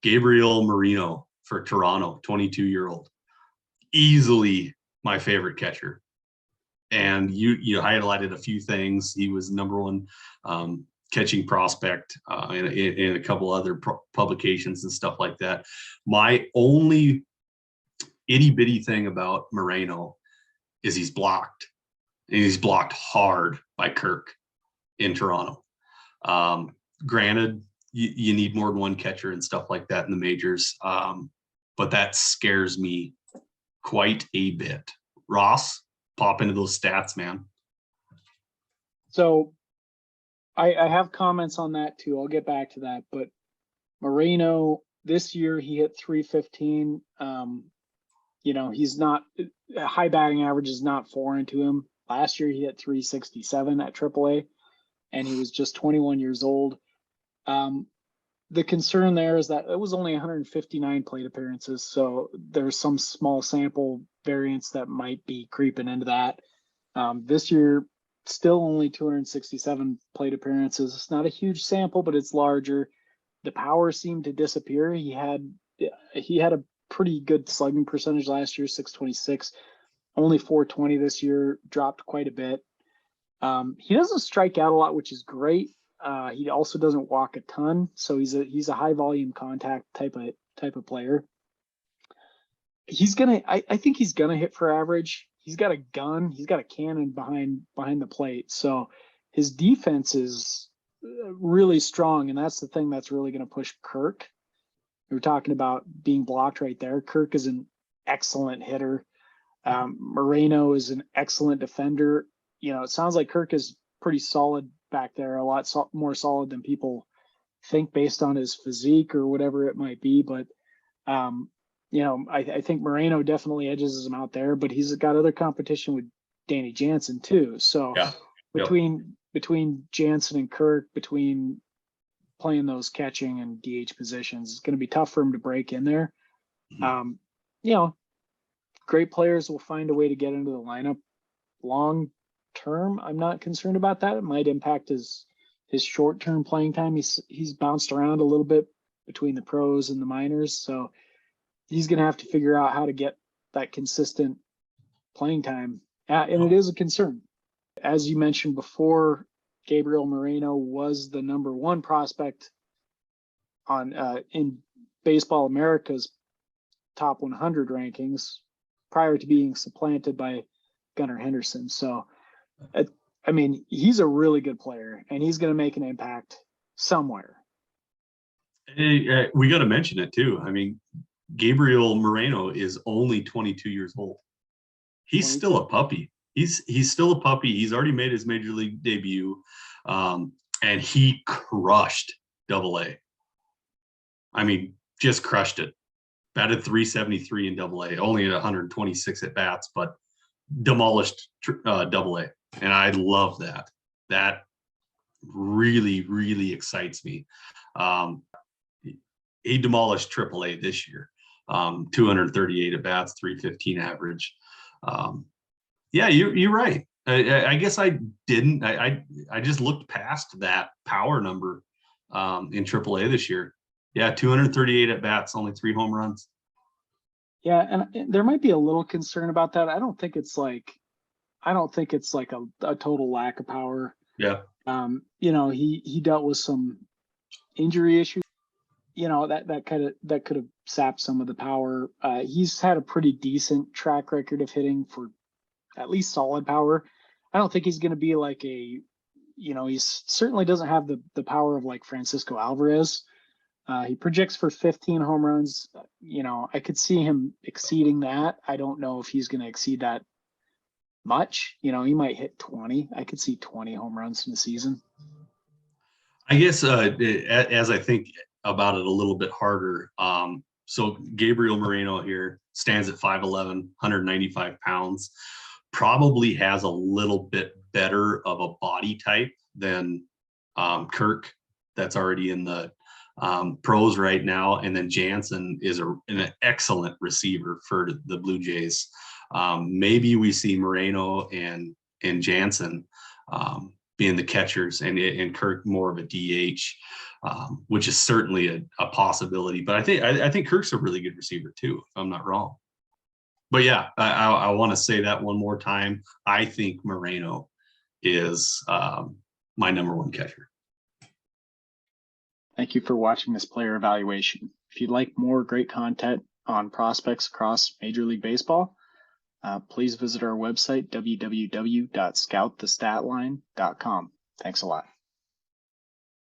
Gabriel Moreno for Toronto, 22-year-old. Easily my favorite catcher. And you highlighted a few things. He was number one catching prospect in a couple other publications and stuff like that. My only itty bitty thing about Moreno is he's blocked. And he's blocked hard by Kirk in Toronto. Granted, you need more than one catcher and stuff like that in the majors. But that scares me quite a bit. Ross, pop into those stats, man. So I have comments on that too. I'll get back to that. But Moreno, this year he hit 315. He's not a high batting average is not foreign to him. Last year he hit 367 at AAA, and he was just 21 years old. The concern there is that it was only 159 plate appearances, so there's some small sample variance that might be creeping into that. This year, still only 267 plate appearances. It's not a huge sample, but it's larger. The power seemed to disappear. He had a pretty good slugging percentage last year, 626. Only 420 this year, dropped quite a bit. He doesn't strike out a lot, which is great. He also doesn't walk a ton, so he's a high volume contact type of player. I think he's gonna hit for average. He's got a gun. He's got a cannon behind the plate. So his defense is really strong, and that's the thing that's really going to push Kirk. We were talking about being blocked right there. Kirk is an excellent hitter. Moreno is an excellent defender. It sounds like Kirk is pretty solid back there, a lot more solid than people think based on his physique or whatever it might be. But I think Moreno definitely edges him out there, but he's got other competition with Danny Jansen too. So yeah. between Jansen and Kirk, between playing those catching and DH positions, it's going to be tough for him to break in there. Mm-hmm. Great players will find a way to get into the lineup. Long term, I'm not concerned about that. It might impact his short term playing time. He's bounced around a little bit between the pros and the minors, so he's going to have to figure out how to get that consistent playing time. And it is a concern. As you mentioned before, Gabriel Moreno was the number one prospect in Baseball America's top 100 rankings prior to being supplanted by Gunnar Henderson. So, he's a really good player, and he's going to make an impact somewhere. Hey, we got to mention it too. Gabriel Moreno is only 22 years old. He's 22. Still a puppy. He's still a puppy. He's already made his major league debut, and he crushed AA. Just crushed it. Batted 373 in AA, only at 126 at bats, but demolished AA. And I love that. That really, really excites me. He demolished AAA this year. 238 at bats, 315 average. You're right. I guess I didn't. I just looked past that power number in AAA this year. 238 at bats, only 3 home runs. Yeah, and there might be a little concern about that. I don't think it's like a total lack of power. Yeah. He dealt with some injury issues. That could have sapped some of the power. He's had a pretty decent track record of hitting for at least solid power. I don't think he's going to be like he certainly doesn't have the power of like Francisco Alvarez. He projects for 15 home runs. I could see him exceeding that. I don't know if he's going to exceed that much. He might hit 20. I could see 20 home runs in the season. I guess as I think about it a little bit harder. So Gabriel Moreno here stands at 5'11", 195 pounds, probably has a little bit better of a body type than Kirk, that's already in the pros right now. And then Jansen is an excellent receiver for the Blue Jays. Maybe we see Moreno and Jansen being the catchers and Kirk more of a DH. which is certainly a possibility. But I think Kirk's a really good receiver too, if I'm not wrong. But yeah, I want to say that one more time. I think Moreno is my number one catcher. Thank you for watching this player evaluation. If you'd like more great content on prospects across Major League Baseball, please visit our website, www.scoutthestatline.com. Thanks a lot.